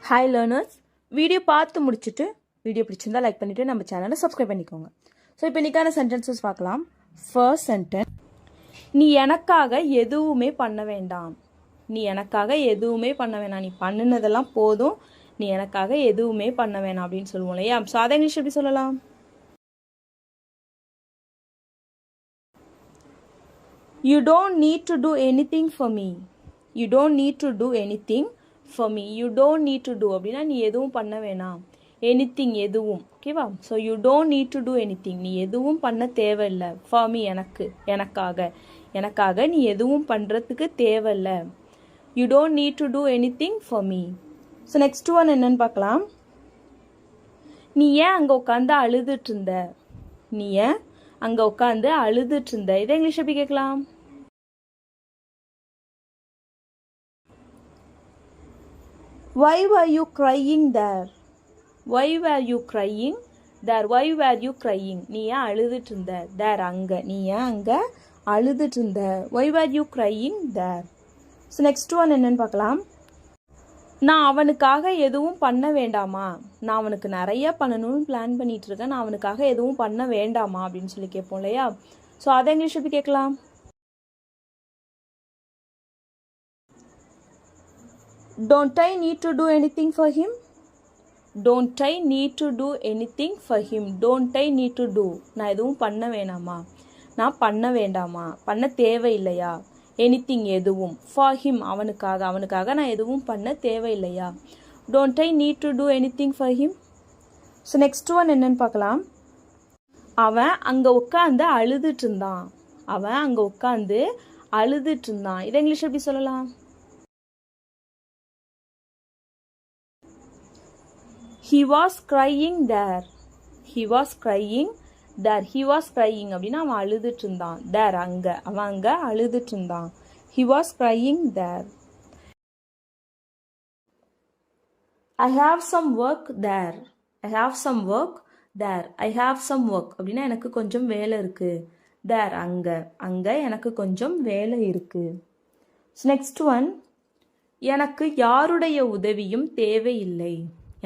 Hi learners, video பார்த்து முடிச்சுட்டு video பிடிச்சிருந்தா லைக் பண்ணிவிட்டு நம்ம சேனலை சப்ஸ்கிரைப் பண்ணிக்கோங்க. ஸோ இப்போ இன்றைக்கான சென்டென்சஸ் பார்க்கலாம். ஃபர்ஸ்ட் சென்டென்ஸ், நீ எனக்காக எதுவுமே பண்ண வேண்டாம். நீ எனக்காக எதுவுமே பண்ண வேணாம், நீ பண்ணினதெல்லாம் போதும், நீ எனக்காக எதுவுமே பண்ண வேணாம் அப்படின்னு சொல்லுவோம் இல்லையா? ஸோ அதை இங்கிலீஷ் எப்படி சொல்லலாம்? You don't need to do anything for me. You don't need to do anything for me. You don't need to do அப்படின்னா நீ எதுவும் பண்ண வேணாம். எனிதிங் எதுவும், ஓகேவா? So you don't need to two anything, நீ எதுவும் பண்ண தேவையில்லை. ஃபார் மீ எனக்காக நீ எதுவும் பண்ணுறதுக்கு தேவையில்லை. You don't need to two anything for me. So next one என்னன்னு பார்க்கலாம். நீ ஏன் அங்கே உட்காந்து அழுதுட்டு இருந்த? நீ ஏன் அங்கே உட்காந்து அழுதுட்டு இருந்த? இதை இங்கிலீஷ் எப்படி கேட்கலாம்? Why were you crying there? Why were you crying there? Why were you crying? நீ ஏன் அழுதுட்டு இருந்த? there அங்க, நீ ஏன் அங்க அழுதுட்டு இருந்த? Why were you crying there? So next one என்னன்னு பார்க்கலாம். நான் அவனுக்காக எதுவும் பண்ண வேண்டாமா? நான் அவனுக்கு நிறைய பண்ணணும்னு பிளான் பண்ணிட்டு இருக்கேன், நான் அவனுக்காக எதுவும் பண்ண வேண்டாமா அப்படின்னு சொல்லி கேட்போம் இல்லையா? ஸோ அதை இங்கிலீஷ் எப்படி கேட்கலாம்? Don't I need to do anything for him? Don't I need to do anything for him? Don't I need to do, நான் எதுவும் பண்ண வேணாமா, நான் பண்ண வேண்டாமா, பண்ண தேவையில்லையா? எனிதிங் எதுவும், ஃபார் ஹிம் அவனுக்காக நான் எதுவும் பண்ண தேவையில்லையா? Don't I need to do anything for him? So next one என்னன்னு பார்க்கலாம். அவன் அங்கே உட்காந்து அழுதுட்டு இருந்தான். இதை இங்கிலீஷ் எப்படி சொல்லலாம்? He was crying there. He was crying அப்படின்னா அவன் அழுதுட்டு இருந்தான். there அங்க, அவன் அங்க அழுதுட்டு இருந்தான். He was crying there. I have some work there. I have some work அப்படின்னா எனக்கு கொஞ்சம் வேலை இருக்கு. there அங்க எனக்கு கொஞ்சம் வேலை இருக்கு. நெக்ஸ்ட் ஒன், எனக்கு யாருடைய உதவியும் தேவையில்லை.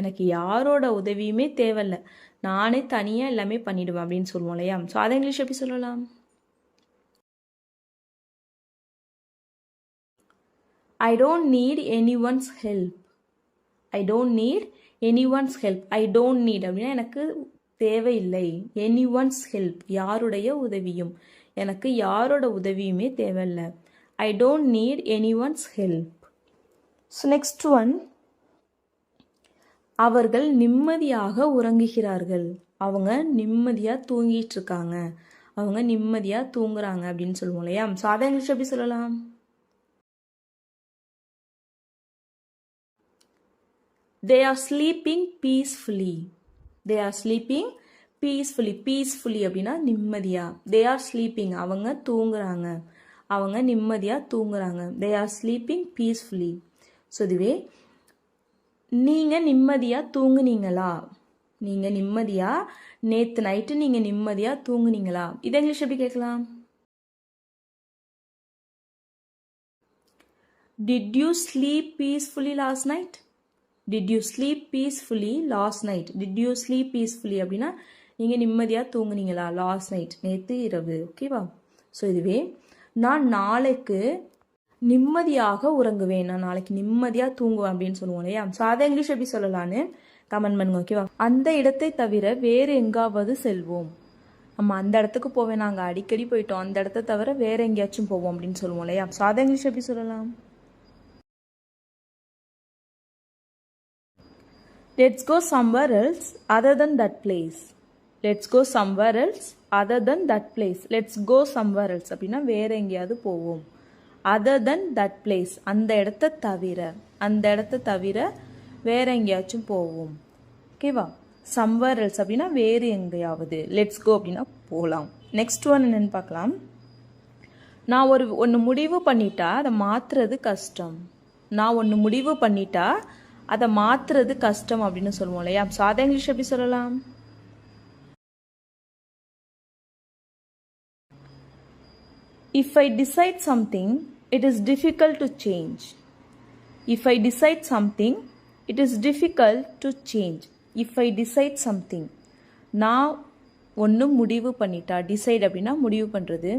எனக்கு யாரோட உதவியுமே தேவையில்லை, நானே தனியாக எல்லாமே பண்ணிடுவேன் அப்படின்னு சொல்லுவோம் இல்லையா? ஸோ அதை இங்கிலீஷ் எப்படி சொல்லலாம்? I don't need anyone's help. I don't need அப்படின்னா எனக்கு தேவையில்லை. anyone's help யாருடைய உதவியும், எனக்கு யாரோட உதவியுமே தேவையில்லை. I don't need anyone's help. So next one, அவர்கள் நிம்மதியாக உறங்குகிறார்கள். அவங்க நிம்மதியாக தூங்கிட்டு இருக்காங்க, அவங்க நிம்மதியாக தூங்குறாங்க அப்படின்னு சொல்லுவோம் இல்லையா? ஸோ அதை இங்கிலீஷ் எப்படி சொல்லலாம்? They are sleeping peacefully. Peacefully அப்படின்னா நிம்மதியா. They are sleeping அவங்க தூங்குறாங்க, அவங்க நிம்மதியா தூங்குறாங்க. They are sleeping peacefully. So இதுவே நீங்க நிம்மதியா தூங்குனீங்களா? நேத்து நைட்டு நீங்க நிம்மதியா தூங்குனீங்களா? இதை இங்கிலீஷ் எப்படி கேட்கலாம்? Did you sleep peacefully last night? Did you sleep peacefully அப்படின்னா நீங்க நிம்மதியா தூங்குனீங்களா? லாஸ்ட் நைட் நேத்து இரவு, ஓகேவா? ஸோ இதுவே நான் நாளைக்கு நிம்மதியாக உறங்குவேன், நான் நாளைக்கு நிம்மதியாக தூங்குவேன் அப்படின்னு சொல்லுவோம் இல்லையா? ஸோ அதை இங்கிலீஷ் எப்படி சொல்லலான்னு கமெண்ட் பண்ணுங்க, ஓகேவா? அந்த இடத்தை தவிர வேறு எங்காவது செல்வோம். நம்ம அந்த இடத்துக்கு போவேன், நாங்கள் அடிக்கடி போயிட்டோம், அந்த இடத்த தவிர வேற எங்கேயாச்சும் போவோம் அப்படின்னு சொல்லுவோம் இல்லையா? ஸோ அதை இங்கிலீஷ் எப்படி சொல்லலாம்? Let's go somewhere else other than that place. Let's go somewhere else அப்படின்னா வேற எங்கேயாவது போவோம். அதர் தென் தட் பிளேஸ் அந்த இடத்த தவிர வேற எங்கேயாச்சும் போவோம், ஓகேவா? சம்வேர் எல்ஸ் அப்படின்னா வேறு எங்கேயாவது, லெட்ஸ் கோ அப்படின்னா போகலாம். நெக்ஸ்ட் ஒன் என்னன்னு பார்க்கலாம். நான் ஒன்று முடிவு பண்ணிட்டா அதை மாற்றுறது கஷ்டம் அப்படின்னு சொல்லுவோம் இல்லையா? ஸோ அதை இங்கிலீஷ் எப்படி சொல்லலாம்? If I decide something, it is difficult to change. If I decide something, It is difficult to change. If I decide something. நான் ஒன்று முடிவு பண்ணிட்டா. டிசைட் அப்படின்னா முடிவு பண்ணுறது.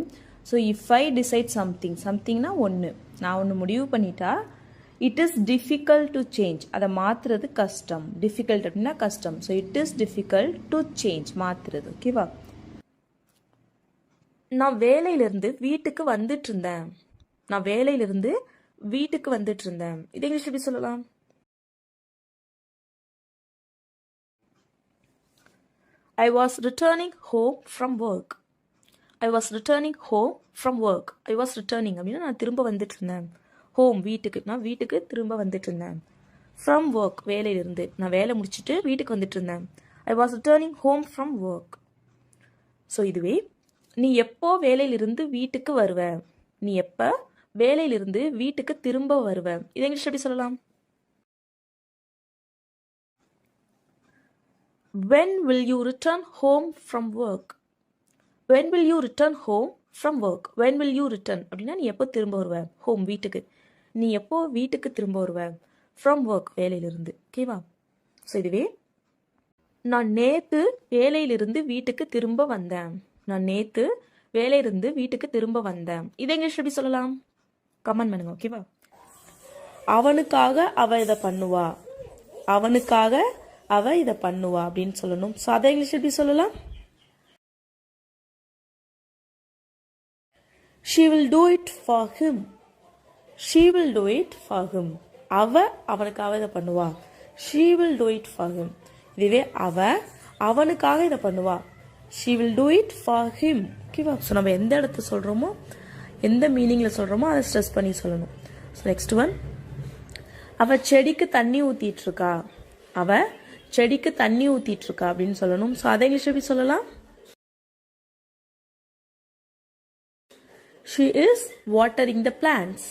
So if I decide something, சம்திங்னா ஒன்று, நான் ஒன்று முடிவு பண்ணிட்டா, it is difficult to change, அதை மாற்றுறது கஷ்டம். டிஃபிகல்ட் அப்படின்னா கஷ்டம். So it is difficult to change, மாற்றுறது. ஓகேவா? நான் வேலையிலிருந்து வீட்டுக்கு வந்துட்டு இருந்தேன். நான் வேலையிலிருந்து வீட்டுக்கு வந்துட்டு இருந்தேன். இது இங்கிலீஷ் எப்படி சொல்லலாம்? I was returning home from work. I was returning home from work. I was returning அப்படின்னா நான் திரும்ப வந்துட்டு இருந்தேன். ஹோம் வீட்டுக்கு, நான் வீட்டுக்கு திரும்ப வந்துட்டு இருந்தேன். ஃப்ரம் ஒர்க் வேலையிலிருந்து, நான் வேலை முடிச்சுட்டு வீட்டுக்கு வந்துட்டு இருந்தேன். I was returning home from work. So இதுவே நீ எப்போ வேலையிலிருந்து வீட்டுக்கு வருவ, நீ எப்போ வேலையிலிருந்து வீட்டுக்கு திரும்ப வருவ, இதை இங்கிலீஷ் எப்படி சொல்லலாம்? When will you return home from work? When will you return home from work? When will you return அப்படின்னா நீ எப்போ திரும்ப வருவ, ஹோம் வீட்டுக்கு, நீ எப்போ வீட்டுக்கு திரும்ப வருவ, ஃப்ரம் ஒர்க் வேலையிலிருந்து. ஓகேவா? ஸோ இதுவே நான் நேற்று வேலையிலிருந்து வீட்டுக்கு திரும்ப வந்தேன். நான் நேற்று வேலையிலிருந்து வீட்டுக்கு திரும்ப வந்தேன். இதை இங்கிலீஷ் எப்படி சொல்லலாம்? கமெண்ட் பண்ணுங்க. ஓகேவா? அவனுக்காக அவ இதை பண்ணுவா, அவனுக்காக அவ இதை பண்ணுவா அப்படின்னு சொல்லணும். ஸோ அதை இங்கிலீஷ் எப்படி சொல்லலாம்? She will do it for him. She will do it for him. அவ அவனுக்காக இதை பண்ணுவா. She will do it for him. இதுவே அவ அவனுக்காக இதை பண்ணுவா. She will do it for him. ஓகேவா? ஸோ நம்ம எந்த இடத்த சொல்கிறோமோ, எந்த மீனிங்கில் சொல்கிறோமோ அதை ஸ்ட்ரெஸ் பண்ணி சொல்லணும். ஸோ நெக்ஸ்ட் ஒன், அவ செடிக்கு தண்ணி ஊற்றிட்டு இருக்கா, அவ செடிக்கு தண்ணி ஊற்றிட்டு இருக்கா அப்படின்னு சொல்லணும். ஸோ அதை இங்கிலீஷ் எப்படி சொல்லலாம்? She is watering the plants.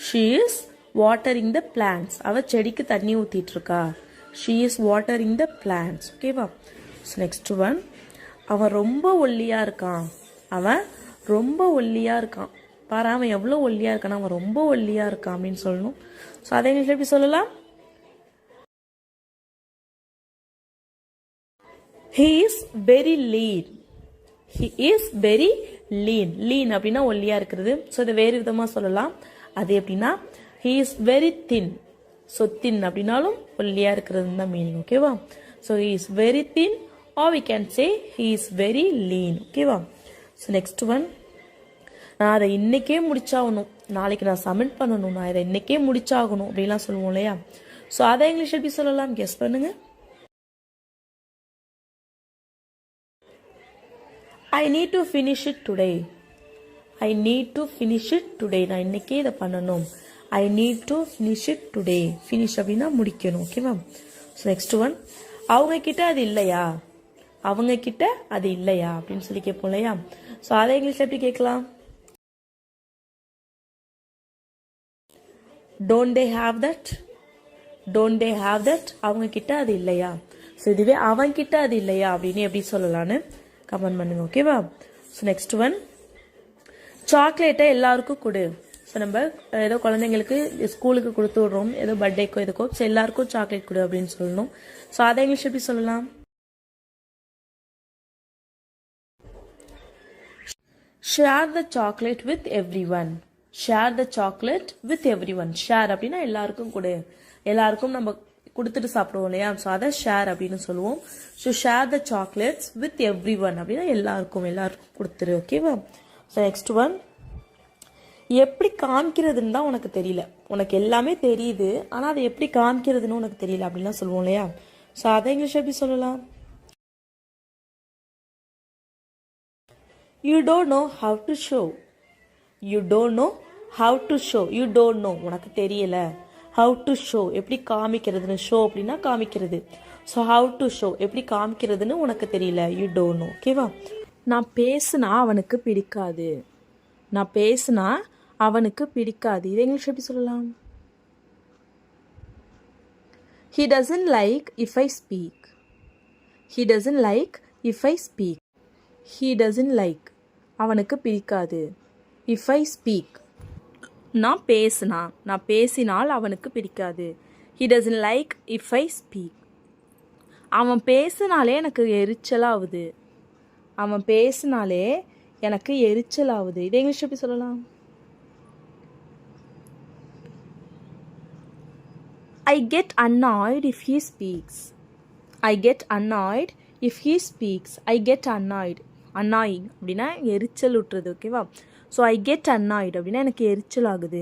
She is watering the plants. அவ செடிக்கு தண்ணி ஊற்றிட்டு இருக்கா. She is watering the plants. ஓகேவா? ஸோ நெக்ஸ்ட் ஒன், அவன் ரொம்ப ஒல்லியாக இருக்கான், அவன் ரொம்ப ஒல்லியாக இருக்கான். பாரு, அவன் எவ்வளோ ஒல்லியாக இருக்கான், அவன் ரொம்ப ஒல்லியாக இருக்கான் அப்படின்னு சொல்லணும். ஸோ அதை இங்கிலீஷ் எப்படி சொல்லலாம்? He is very lean. He is very lean. Lean அப்படின்னா ஒல்லியாக இருக்கிறது. ஸோ இதை வேறு விதமாக சொல்லலாம். அது எப்படின்னா he is very thin. So thin அப்படின்னாலும் ஒல்லியாக இருக்கிறது தான் மீனிங். ஓகேவா? So he is very thin or we can say he is very lean. ஓகேவா? ஸோ நெக்ஸ்ட் ஒன், நான் அதை இன்னைக்கே முடிச்சாகணும், நாளைக்கு நான் சப்மிட் பண்ணணும், நான் இதை இன்னைக்கே முடிச்சாகணும் அப்படிலாம் சொல்லுவோம் இல்லையா? ஸோ அதை இங்கிலீஷ் எப்படி சொல்லலாம்? கெஸ் பண்ணுங்க. I need to finish it today. I need to finish it today. நான் இன்னைக்கே இதை பண்ணணும். I need to finish it today. Finish அப்படின்னா முடிக்கணும். ஓகேவா? ஸோ நெக்ஸ்ட் ஒன், அவங்க கிட்ட அது இல்லையா, அவங்க கிட்ட அது இல்லையா அப்படின்னு சொல்லி கேட்போம் இல்லையா? ஸோ அதை இங்கிலீஷ்ல எப்படி கேட்கலாம்? Don't they have that? Don't they have that? அவங்க கிட்ட அது இல்லையா. ஸோ இதுவே அவன் கிட்ட அது இல்லையா அப்படின்னு எப்படி சொல்லலான்னு கமெண்ட் பண்ணுங்க. ஓகேவா? ஸோ நெக்ஸ்ட் ஒன், சாக்லேட்டை எல்லாருக்கும் கொடு. ஸோ நம்ம ஏதோ குழந்தைங்களுக்கு ஸ்கூலுக்கு கொடுத்து விடுறோம், ஏதோ பர்த்டேக்கோ எதுக்கோ, ஸோ எல்லாருக்கும் சாக்லேட் கொடு அப்படின்னு சொல்லணும். ஸோ அதை இங்கிலீஷ் எப்படி சொல்லலாம்? Share the chocolate with every one. Share the chocolate with every one. Share அப்படின்னா எல்லாருக்கும் கொடு, எல்லாருக்கும் நம்ம கொடுத்துட்டு சாப்பிடுவோம் இல்லையா? ஸோ அதை ஷேர் அப்படின்னு சொல்லுவோம். So share the chocolates with every one அப்படின்னா எல்லாருக்கும் கொடுத்துரு. ஓகேவா? ஸோ நெக்ஸ்ட் ஒன், எப்படி காமிக்கிறதுன்னு தான் உனக்கு தெரியல, உனக்கு எல்லாமே தெரியுது ஆனால் அதை எப்படி காமிக்கிறதுன்னு உனக்கு தெரியல அப்படின்லாம் சொல்லுவோம் இல்லையா? ஸோ அதை இங்கிலீஷ் எப்படி சொல்லலாம்? You don't know how to show. You don't know how to show. You don't know உனக்கு தெரியல. How to show எப்படி காமிக்கிறதுன்னு. ஷோ அப்படின்னா காமிக்கிறது. ஸோ how to show எப்படி காமிக்கிறதுன்னு உனக்கு தெரியல. You don't know. ஓகேவா? நான் பேசுனா அவனுக்கு பிடிக்காது. நான் பேசுனா அவனுக்கு பிடிக்காது. இதை இங்கிலீஷ் எப்படி சொல்லலாம்? He doesn't like if I speak. He doesn't like if I speak. He doesn't like அவனுக்கு பிடிக்காது. If I speak நான் பேசினால் அவனுக்கு பிடிக்காது. He doesn't like if I speak. அவன் பேசினாலே எனக்கு எரிச்சலாகுது. அவன் பேசினாலே எனக்கு எரிச்சலாகுது. இதை இங்கிலீஷ் எப்படி சொல்லலாம்? I get annoyed if he speaks. I get annoyed if he speaks. I get annoyed. Annoying அப்படின்னா எரிச்சல் ஊட்டுறது. ஓகேவா? ஸோ ஐ கெட் அன்னாய்டு அப்படின்னா எனக்கு எரிச்சல் ஆகுது.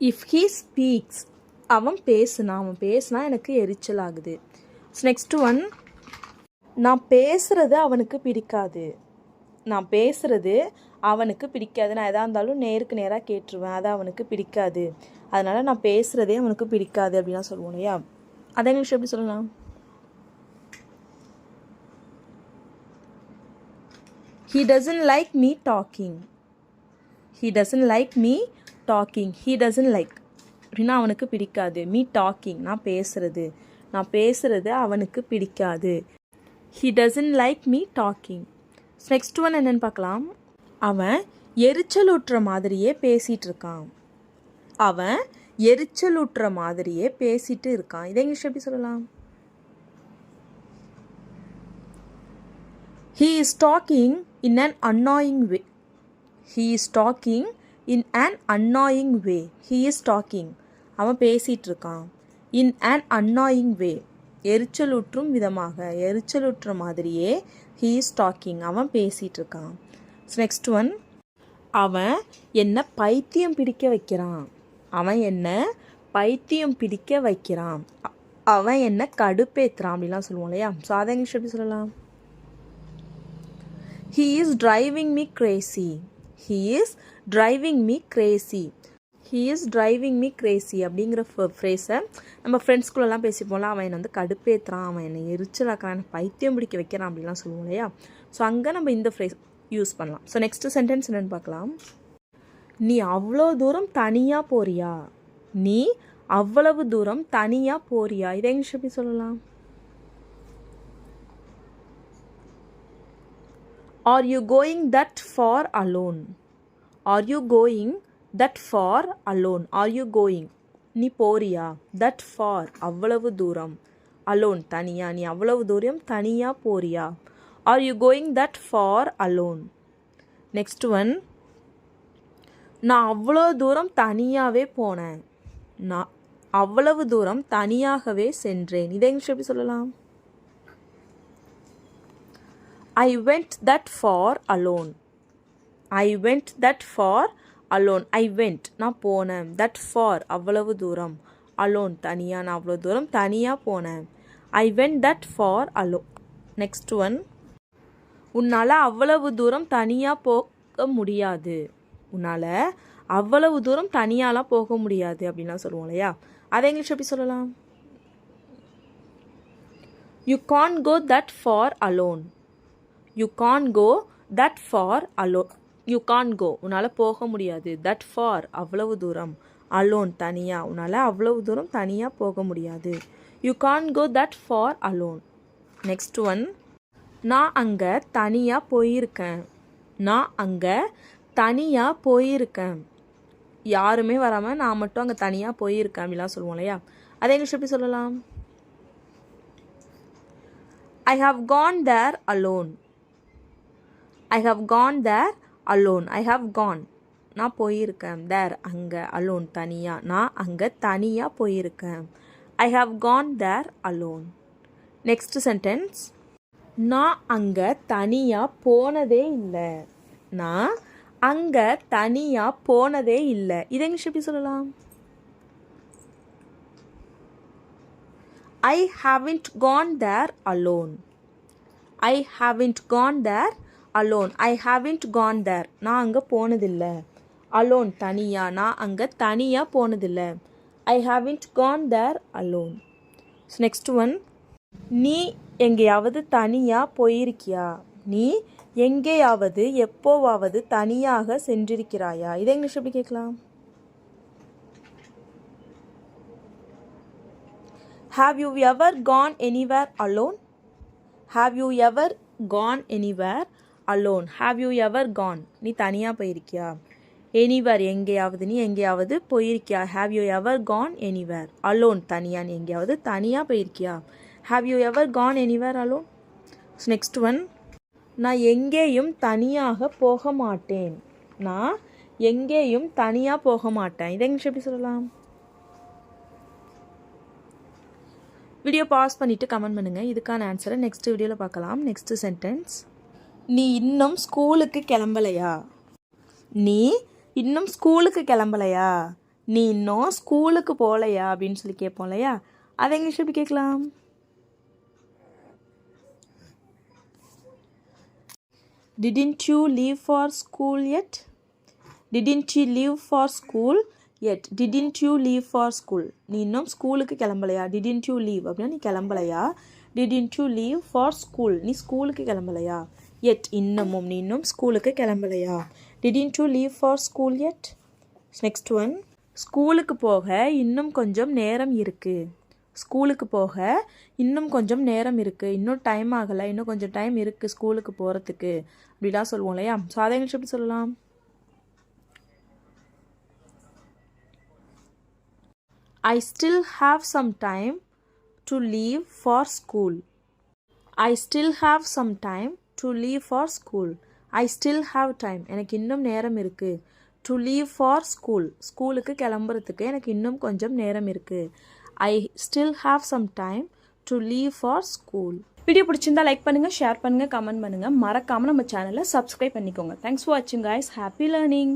இஃப் ஹீ ஸ்பீக்ஸ் அவன் பேசுனா எனக்கு எரிச்சல் ஆகுது. ஸோ நெக்ஸ்ட் ஒன், நான் பேசுறது அவனுக்கு பிடிக்காது. நான் எதாக இருந்தாலும் நேருக்கு நேராக கேட்டுருவேன். அது அவனுக்கு பிடிக்காது. அதனால் நான் பேசுகிறதே அவனுக்கு பிடிக்காது அப்படின்னா சொல்லுவோம் இல்லையா? அதை இங்கிலீஷ் எப்படி சொல்லலாம்? He doesn't like me talking. He doesn't like me talking. He doesn't like அப்படின்னா அவனுக்கு பிடிக்காது. me talking நான் பேசுறது அவனுக்கு பிடிக்காது. He doesn't like me talking. Next one என்னன்னு பார்க்கலாம். அவன் எரிச்சலூட்டுற மாதிரியே பேசிகிட்டு இருக்கான். இதை இங்கிலீஷ் எப்படி சொல்லலாம்? He is talking in an annoying way. He is talking அவன் பேசிகிட்டு இருக்கான். in an annoying way எரிச்சலூட்டுற மாதிரியே he is talking அவன் பேசிகிட்டு இருக்கான். நெக்ஸ்ட் ஒன், அவன் என்ன பைத்தியம் பிடிக்க வைக்கிறான். அவன் என்ன கடுப்பேத்துறான் அப்படிலாம் சொல்லுவோம் இல்லையா? ஸோ அதை இங்கிலீஷ் எப்படி சொல்லலாம்? He is driving me crazy. அப்படிங்கிற ஃப்ரேஸை நம்ம ஃப்ரெண்ட்ஸ்குள்ளெல்லாம் பேசிப்போம்ல. அவன் என்னை கடுப்பேத்துறான், அவன் என்னை எரிச்சலாக்குறான், பைத்தியம் பிடிக்க வைக்கிறான் அப்படிலாம் சொல்லுவோம் இல்லையா? ஸோ அங்கே நம்ம இந்த ஃப்ரேஸ் யூஸ் பண்ணலாம். ஸோ நெக்ஸ்ட் சென்டென்ஸ் என்னென்னு பார்க்கலாம். நீ அவ்வளோ தூரம் தனியாக போறியா? இதை இங்கிலீஷ் எப்படி சொல்லலாம்? Are you going that far alone? நீ போறியா? that far அவ்வளவு தூரம். alone தனியா. நீ அவ்வளவு தூரம் தனியா போறியா? Are you going that far alone? Next one, நான் அவ்வளோ தூரம் தனியாகவே போனேன். நான் அவ்வளவு தூரம் தனியாகவே சென்றேன். இதை இங்கிலீஷ் எப்படி சொல்லலாம்? I went that far alone. நான் போனேன். that far அவ்வளவு தூரம். alone தனியா. நான் அவ்வளவு தூரம் தனியா போனேன். I went that far alone. Next one, உன்னால் அவ்வளவு தூரம் தனியாக போக முடியாது. அப்படின்லாம் சொல்லுவோம் இல்லையா? அதை இங்கிலீஷ் எப்படி சொல்லலாம்? You can't go that far alone. உன்னால் போக முடியாது. that far அவ்வளவு தூரம். alone தனியா. உன்னால் அவ்வளவு தூரம் தனியாக போக முடியாது. You can't go that far alone. Next one, நான் அங்கே தனியாக போயிருக்கேன். யாருமே வராமல் நான் மட்டும் அங்கே தனியாக போயிருக்கேன் அப்படிலாம் சொல்லுவோம் இல்லையா? அதை இங்கிலீஷ் எப்படி சொல்லலாம்? I have gone there alone. நான் போயிருக்கேன். there அங்கே. alone தனியா. நான் அங்கே தனியாக போயிருக்கேன். I have gone there alone. Next sentence, நான் அங்கே தனியாக போனதே இல்லை. இதை இங்கிலீஷ் எப்படி சொல்லலாம்? I haven't gone there alone. நான் அங்கே போனதில்லை. alone தனியா. நான் அங்கே தனியாக போனதில்லை. I haven't gone there alone. Next one, நீ எங்கேயாவது தனியாக போயிருக்கியா? எப்போவாவது தனியாக சென்றிருக்கிறாயா? இதை இங்கிலீஷ் எப்படி கேட்கலாம்? Have you ever gone anywhere alone? Have you ever gone? நீ தனியாக போயிருக்கியா? எனிவேர் எங்கேயாவது, நீ எங்கேயாவது போயிருக்கியா? Have you ever gone anywhere alone தனியா, நீ எங்கேயாவது தனியாக போயிருக்கியா? Have you ever gone anywhere alone? Next one, நான் எங்கேயும் தனியாக போக மாட்டேன். நான் எங்கேயும் தனியாக போக மாட்டேன். இதை இங்கிலீஷ் எப்படி சொல்லலாம்? வீடியோ பாஸ் பண்ணிவிட்டு கமெண்ட் பண்ணுங்கள். இதுக்கான ஆன்சரை நெக்ஸ்ட் வீடியோவில் பார்க்கலாம். நெக்ஸ்ட் சென்டென்ஸ், நீ இன்னும் ஸ்கூலுக்கு கிளம்பலையா? நீ இன்னும் ஸ்கூலுக்கு கிளம்பலையா? நீ இன்னும் ஸ்கூலுக்கு போகலையா அப்படின்னு சொல்லி கேட்போம் இல்லையா? அதை இங்கிலீஷ் எப்படி கேட்கலாம்? Didn't you leave for school yet? Didn't you leave for school yet? Didn't you leave for school? நீ இன்னும் ஸ்கூலுக்கு கிளம்பலையா? Didn't you leave அப்படின்னா நீ கிளம்பலையா? Didn't you leave for school? நீ ஸ்கூலுக்கு கிளம்பலையா? Yet இன்னமும், நீ இன்னும் ஸ்கூலுக்கு கிளம்பலையா? Didn't you leave for school yet? Next one, ஸ்கூலுக்கு போக இன்னும் கொஞ்சம் நேரம் இருக்குது. ஸ்கூலுக்கு போக இன்னும் கொஞ்சம் நேரம் இருக்குது, இன்னும் டைம் ஆகலை, இன்னும் கொஞ்சம் டைம் இருக்குது ஸ்கூலுக்கு போகிறதுக்கு அப்படிலாம் சொல்லுவோம் இல்லையா? ஸோ அதை இங்கிலீஷ் எப்படி சொல்லலாம்? I still have some time to leave for school. I still have some time to leave for school. I still have time, எனக்கு இன்னும் நேரம் இருக்குது. To leave for school, ஸ்கூலுக்கு கிளம்புறதுக்கு எனக்கு இன்னும் கொஞ்சம் நேரம் இருக்குது. I still have some time to leave for school. Video பிடிச்சிருந்தா லைக் பண்ணுங்கள், ஷேர் பண்ணுங்கள், கமெண்ட் பண்ணுங்கள். மறக்காமல் நம்ம சேனலை சப்ஸ்கிரைப் பண்ணிக்கோங்க. தேங்க்ஸ் ஃபார் வாட்சிங் guys. Happy learning.